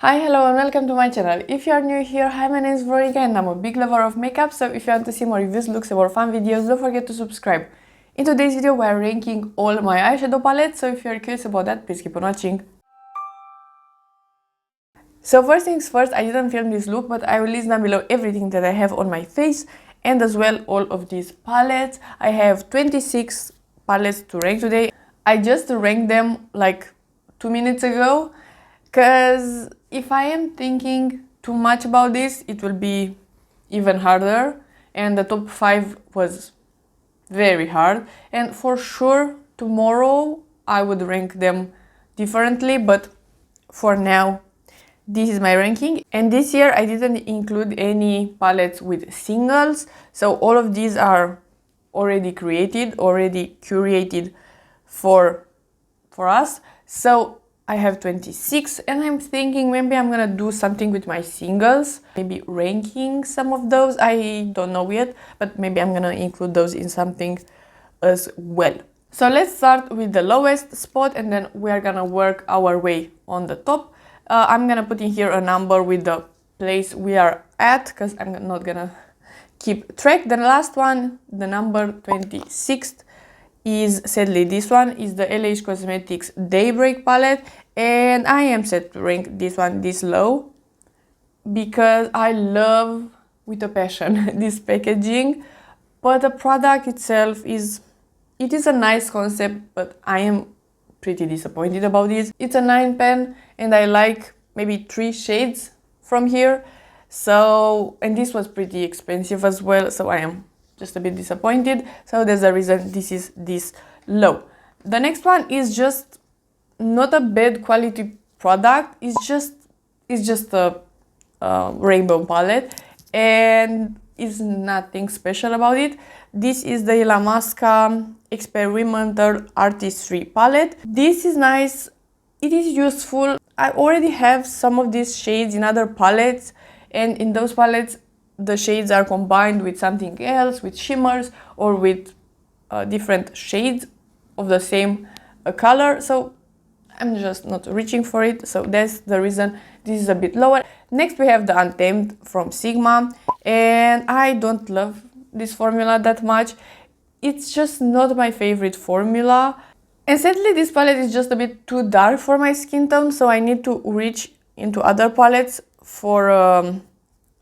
Hi, hello and welcome to my channel. If you are new here, hi, my name is Veronica and I'm a big lover of makeup, so if you want to see more reviews, looks or fun videos, don't forget to subscribe. In today's video we are ranking all my eyeshadow palettes, so if you are curious about that, please keep on watching. So first things first, I didn't film this look, but I will list down below everything that I have on my face and as well all of these palettes. I have 26 palettes to rank today. I just ranked them like 2 minutes ago, because if I am thinking too much about this, it will be even harder, and the top 5 was very hard, and for sure tomorrow I would rank them differently, but for now this is my ranking. And this year I didn't include any palettes with singles, so all of these are already created, already curated for us. So I have 26 and I'm thinking maybe I'm gonna do something with my singles, maybe ranking some of those. I don't know yet, but maybe I'm gonna include those in something as well. So let's start with the lowest spot and then we are gonna work our way on the top. I'm gonna put in here a number with the place we are at, because I'm not gonna keep track. The last one, the number 26th, is sadly this one, is the LH Cosmetics Daybreak palette, and I am set to rank this one this low because I love with a passion this packaging, but the product itself is a nice concept, but I am pretty disappointed about this. It's a 9 pen and I like maybe 3 shades from here, so, and this was pretty expensive as well, so I am just a bit disappointed. So there's a reason this is this low. The next one is just not a bad quality product. It's just a rainbow palette and is nothing special about it. This is the Illamasqua Experimental Artistry palette. This is nice. It is useful. I already have some of these shades in other palettes, and in those palettes the shades are combined with something else, with shimmers or with different shades of the same color, so I'm just not reaching for it, so that's the reason this is a bit lower. Next we have the Untamed from Sigma, and I don't love this formula that much. It's just not my favorite formula, and sadly this palette is just a bit too dark for my skin tone, so I need to reach into other palettes for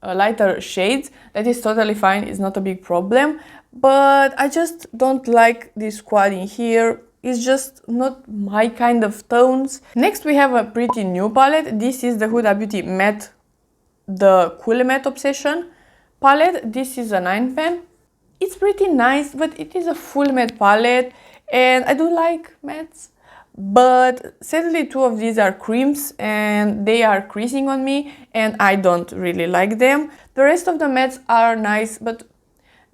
lighter shades. That is totally fine, it's not a big problem, but I just don't like this quad in here. It's just not my kind of tones. Next we have a pretty new palette. This is the Huda Beauty Matte, the Cool Matte Obsession palette. This is a 9 pen. It's pretty nice, but it is a full matte palette and I do like mattes, but sadly 2 of these are creams and they are creasing on me and I don't really like them. The rest of the mattes are nice, but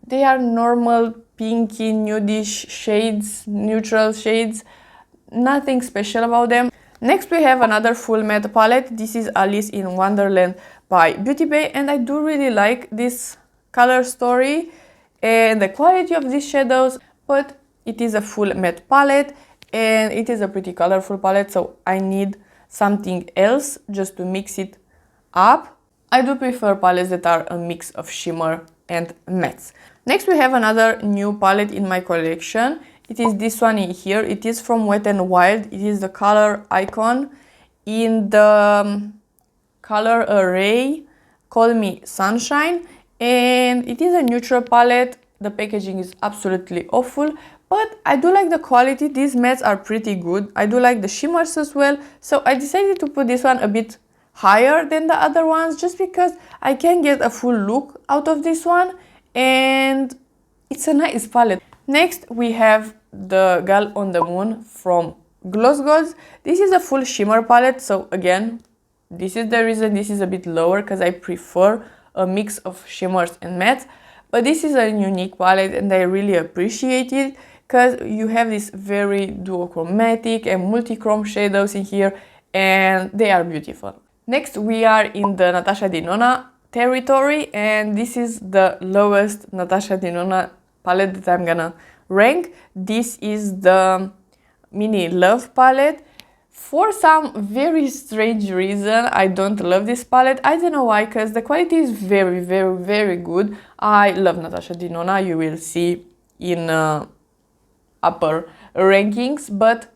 they are normal pinky nudish shades, neutral shades, nothing special about them. Next we have another full matte palette. This is Alice in Wonderland by Beauty Bay, and I do really like this color story and the quality of these shadows, but it is a full matte palette and it is a pretty colorful palette, so I need something else just to mix it up. I do prefer palettes that are a mix of shimmer and mattes. Next we have another new palette in my collection. It is this one in here. It is from Wet n Wild. It is the color Icon in the color array Call Me Sunshine, and it is a neutral palette. The packaging is absolutely awful, but I do like the quality. These mattes are pretty good. I do like the shimmers as well, so I decided to put this one a bit higher than the other ones just because I can get a full look out of this one and it's a nice palette. Next we have the Girl on the Moon from GlossGods. This is a full shimmer palette, so again this is the reason this is a bit lower, because I prefer a mix of shimmers and mattes. But this is a unique palette and I really appreciate it, because you have this very duochromatic and multi-chrome shadows in here and they are beautiful. Next we are in the Natasha Denona territory, and this is the lowest Natasha Denona palette that I'm gonna rank. This is the Mini Love palette For some very strange reason, I don't love this palette. I don't know why, because the quality is very, very, very good. I love Natasha Denona, you will see in upper rankings, but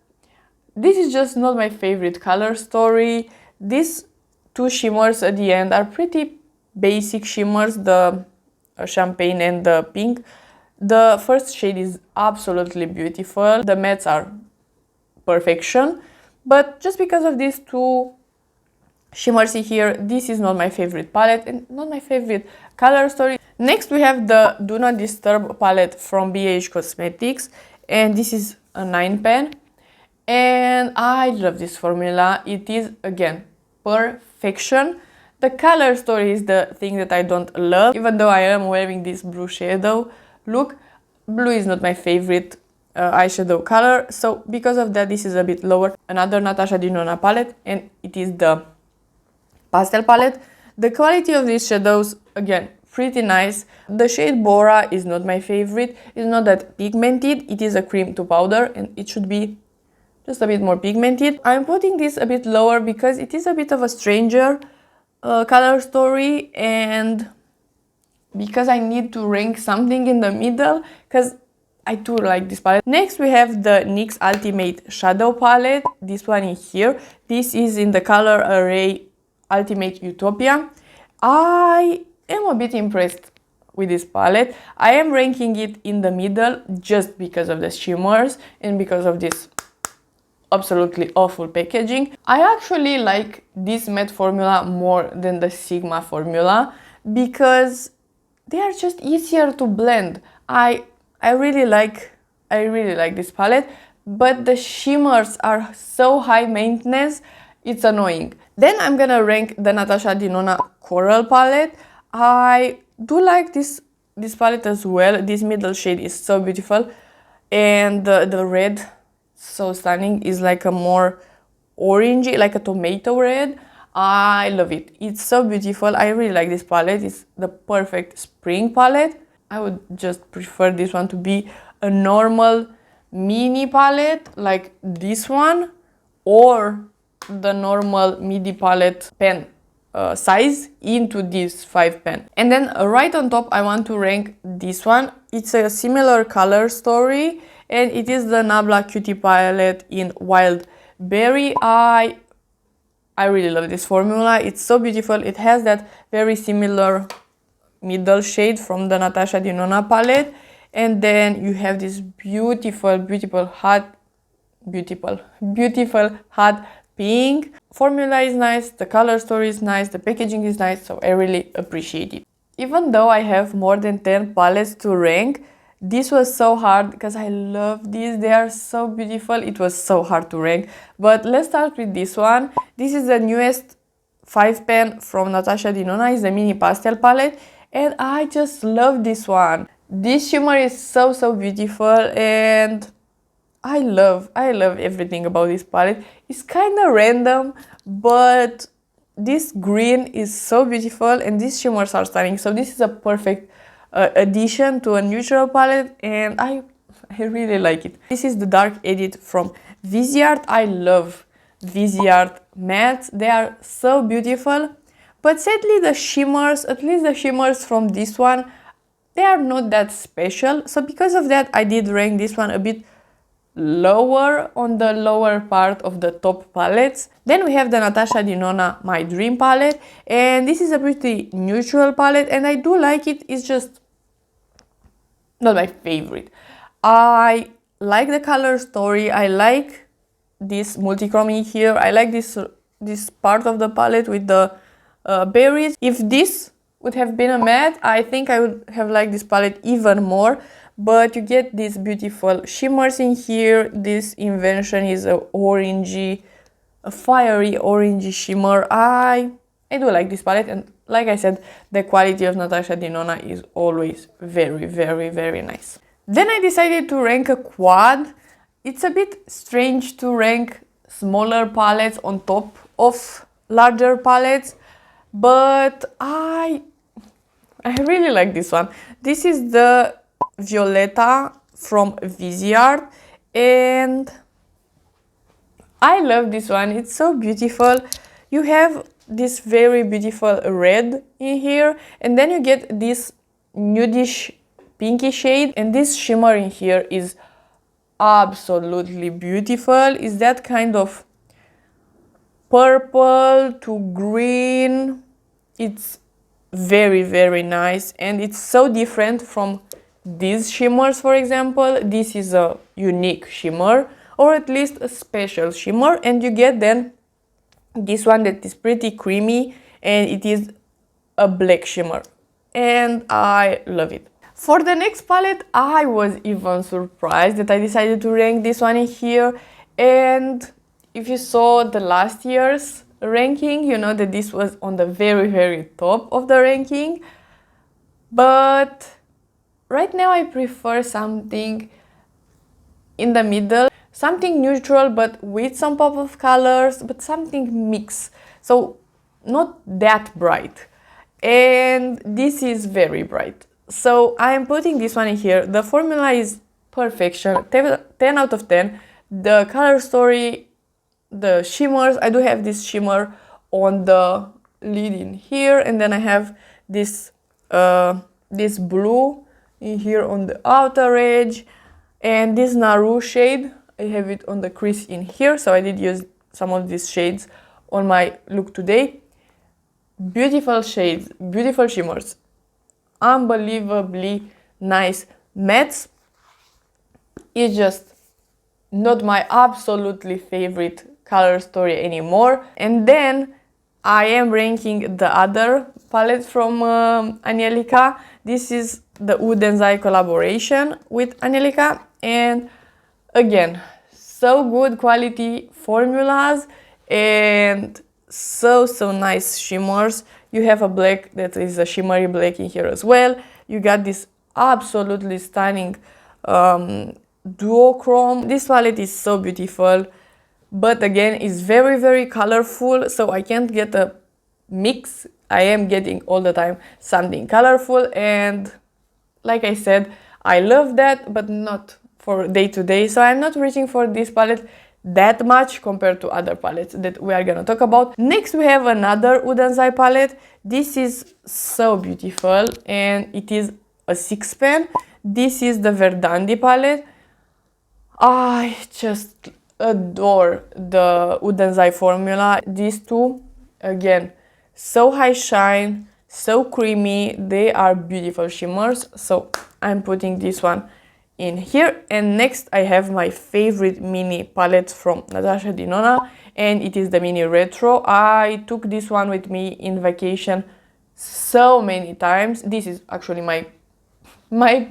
this is just not my favorite color story. These two shimmers at the end are pretty basic shimmers, the champagne and the pink. The first shade is absolutely beautiful. The mattes are perfection, but just because of these two shimmers here, this is not my favorite palette and not my favorite color story. Next we have the Do Not Disturb palette from BH Cosmetics, and this is a 9 pan, and I love this formula. It is again perfection. The color story is the thing that I don't love, even though I am wearing this blue shadow look. Blue is not my favorite eyeshadow color, so because of that this is a bit lower. Another Natasha Denona palette, and it is the Pastel palette. The quality of these shadows, again, pretty nice. The shade Bora is not my favorite. It's not that pigmented. It is a cream to powder, and it should be just a bit more pigmented. I'm putting this a bit lower because it is a bit of a stranger color story, and because I need to rank something in the middle, because I do like this palette. Next we have the NYX Ultimate Shadow palette, this one in here. This is in the color array Ultimate Utopia. I am a bit impressed with this palette. I am ranking it in the middle just because of the shimmers and because of this absolutely awful packaging. I actually like this matte formula more than the Sigma formula because they are just easier to blend. I really like this palette, but the shimmers are so high maintenance, it's annoying. Then I'm gonna rank the Natasha Denona Coral palette. I do like this palette as well. This middle shade is so beautiful, and the red, so stunning, is like a more orangey, like a tomato red. I love it. It's so beautiful. I really like this palette. It's the perfect spring palette. I would just prefer this one to be a normal mini palette like this one, or the normal midi palette pen size into this 5 pen. And then right on top I want to rank this one. It's a similar color story, and it is the Nabla Cutie palette in Wild Berry. I really love this formula. It's so beautiful. It has that very similar middle shade from the Natasha Denona palette, and then you have this beautiful hot pink. Formula is nice, the color story is nice, the packaging is nice, so I really appreciate it. Even though I have more than 10 palettes to rank, this was so hard because I love these. They are so beautiful. It was so hard to rank, but let's start with this one. This is the newest 5 pen from Natasha Denona. It's the mini pastel palette, and I just love this one. This shimmer is so beautiful, and I love everything about this palette. It's kind of random, but this green is so beautiful and these shimmers are stunning. So this is a perfect addition to a neutral palette, and I really like it. This is the dark edit from Viseart. I love Viseart mattes. They are so beautiful, but sadly the shimmers, at least the shimmers from this one, they are not that special. So because of that I did rank this one a bit lower, on the lower part of the top palettes. Then we have the Natasha Denona My Dream palette, and this is a pretty neutral palette, and I do like it. It's just not my favorite. I like the color story. I like this multi-chroming here. I like this part of the palette with the berries. If this would have been a matte, I think I would have liked this palette even more. But you get these beautiful shimmers in here. This invention is a fiery orangey shimmer. I do like this palette, and like I said, the quality of Natasha Denona is always very nice. Then I decided to rank a quad. It's a bit strange to rank smaller palettes on top of larger palettes, but I really like this one. This is the Violetta from Viseard, and I love this one. It's so beautiful. You have this very beautiful red in here, and then you get this nudish pinky shade, and this shimmer in here is absolutely beautiful. It's that kind of purple to green. It's very, very nice, and it's so different from these shimmers. For example, this is a unique shimmer, or at least a special shimmer, and you get then this one that is pretty creamy, and it is a black shimmer, and I love it. For the next palette, I was even surprised that I decided to rank this one in here, and if you saw the last year's ranking, you know that this was on the very, very top of the ranking. But right now I prefer something in the middle, something neutral but with some pop of colors, but something mixed, so not that bright. And this is very bright, so I am putting this one in here. The formula is perfection, 10 out of 10. The color story, the shimmers, I do have this shimmer on the lid in here, and then I have this this blue in here on the outer edge, and this Naru shade, I have it on the crease in here, so I did use some of these shades on my look today. Beautiful shades, beautiful shimmers, unbelievably nice mattes. It's just not my absolutely favorite color story anymore. And then I am ranking the other palette from Angelica. This is the Oden collaboration with Angelica, and again, so good quality formulas and so nice shimmers. You have a black that is a shimmery black in here as well. You got this absolutely stunning duochrome. This palette is so beautiful, but again, it's very, very colorful, so I can't get a mix. I am getting all the time something colorful, and like I said, I love that, but not for day to day, so I'm not reaching for this palette that much compared to other palettes that we are gonna talk about. Next, we have another Oden palette. This is so beautiful, and it is a 6-pan. This is the Verdandi palette. I just adore the Oden formula. These two, again, so high shine, so creamy. They are beautiful shimmers, so I'm putting this one in here. And next I have my favorite mini palette from Natasha Denona, and it is the mini retro. I took this one with me in vacation so many times. This is actually my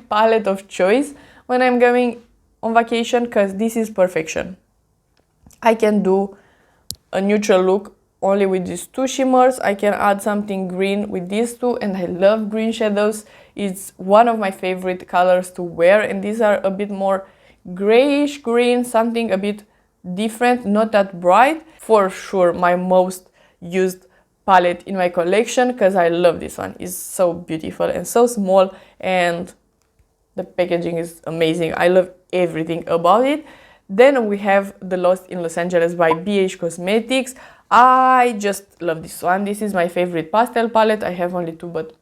palette of choice when I'm going on vacation, because this is perfection. I can do a neutral look only with these two shimmers. I can add something green with these two, and I love green shadows. It's one of my favorite colors to wear, and these are a bit more grayish green, something a bit different, not that bright. For sure my most used palette in my collection, because I love this one. It's so beautiful and so small, and the packaging is amazing. I love everything about it. Then we have the Lost in Los Angeles by BH Cosmetics. I just love this one. This is my favorite pastel palette. I have only two, but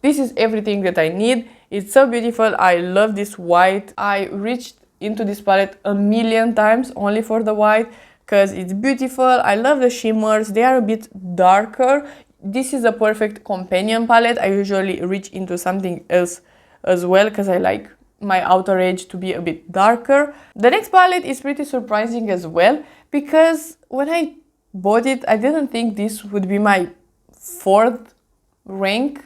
this is everything that I need. It's so beautiful. I love this white. I reached into this palette a million times only for the white, because it's beautiful. I love the shimmers. They are a bit darker. This is a perfect companion palette. I usually reach into something else as well, because I like my outer edge to be a bit darker. The next palette is pretty surprising as well, because when I bought it, I didn't think this would be my 4th rank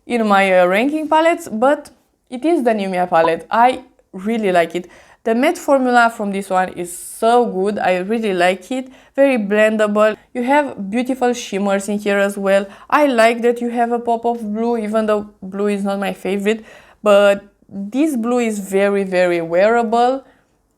in my ranking palettes, but it is the Numia palette. I really like it. The matte formula from this one is so good. I really like it. Very blendable. You have beautiful shimmers in here as well. I like that you have a pop of blue, even though blue is not my favorite, but this blue is very, very wearable,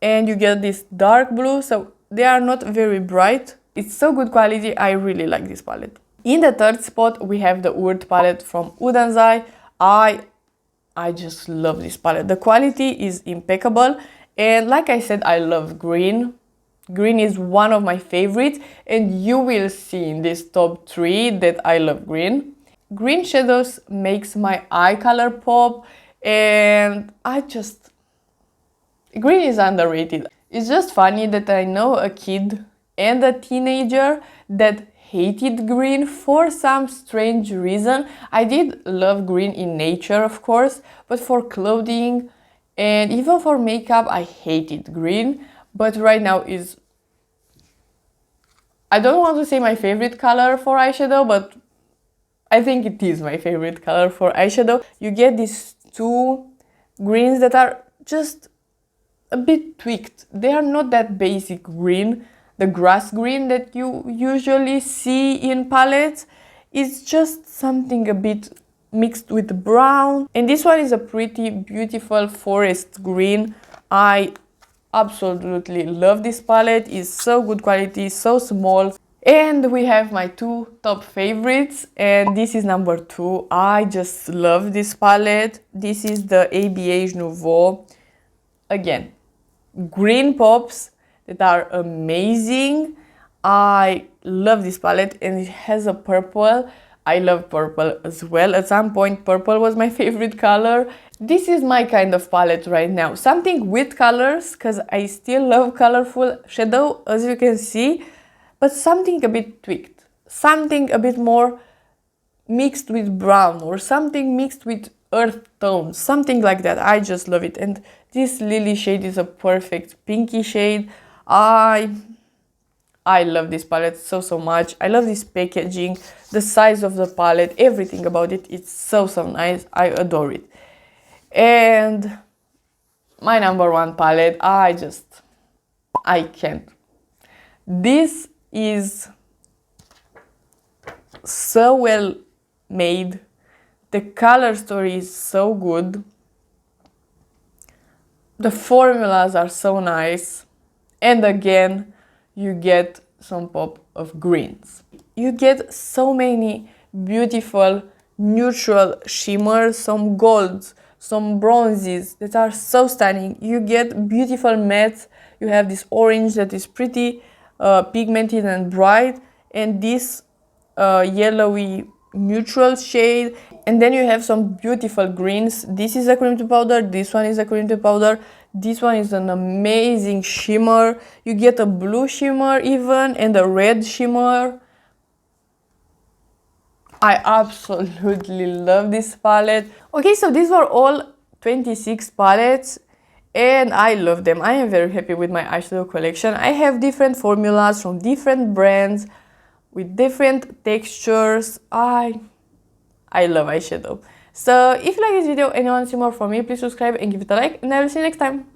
and you get this dark blue, so they are not very bright. It's so good quality. I really like this palette. In the 3rd spot, we have the Urt palette from Oden. I just love this palette. The quality is impeccable, and like I said, I love green. Green is one of my favorites, and you will see in this top 3 that I love green. Green shadows makes my eye color pop, and green is underrated. It's just funny that I know a kid and a teenager that hated green for some strange reason. I did love green in nature, of course, but for clothing and even for makeup, I hated green. But right now is, I don't want to say my favorite color for eyeshadow, but I think it is my favorite color for eyeshadow. You get these two greens that are just a bit tweaked. They are not that basic green, the grass green that you usually see in palettes. It's just something a bit mixed with brown. And this one is a pretty beautiful forest green. I absolutely love this palette. It's so good quality, so small. And we have my 2 top favorites, and this is number 2. I just love this palette. This is the ABH Nouveau. Again, green pops that are amazing. I love this palette, and it has a purple. I love purple as well. At some point, purple was my favorite color. This is my kind of palette right now. Something with colors, because I still love colorful shadow, as you can see, but something a bit tweaked. Something a bit more mixed with brown, or something mixed with earth tones, something like that. I just love it. And this lily shade is a perfect pinky shade. I love this palette so much. I love this packaging, the size of the palette, everything about it. It's so nice. I adore it. And my number 1 palette, I can't. This is so well made. The color story is so good. The formulas are so nice. And again, you get some pop of greens. You get so many beautiful neutral shimmers, some golds, some bronzes that are so stunning. You get beautiful mattes. You have this orange that is pretty pigmented and bright, and this yellowy neutral shade. And then you have some beautiful greens. This is a cream to powder, this one is a cream to powder, this one is an amazing shimmer. You get a blue shimmer even, and a red shimmer. I absolutely love this palette. Okay, so these were all 26 palettes, and I love them. I am very happy with my eyeshadow collection. I have different formulas from different brands with different textures. I love eyeshadow. So if you like this video and you want to see more from me, please subscribe and give it a like, and I will see you next time.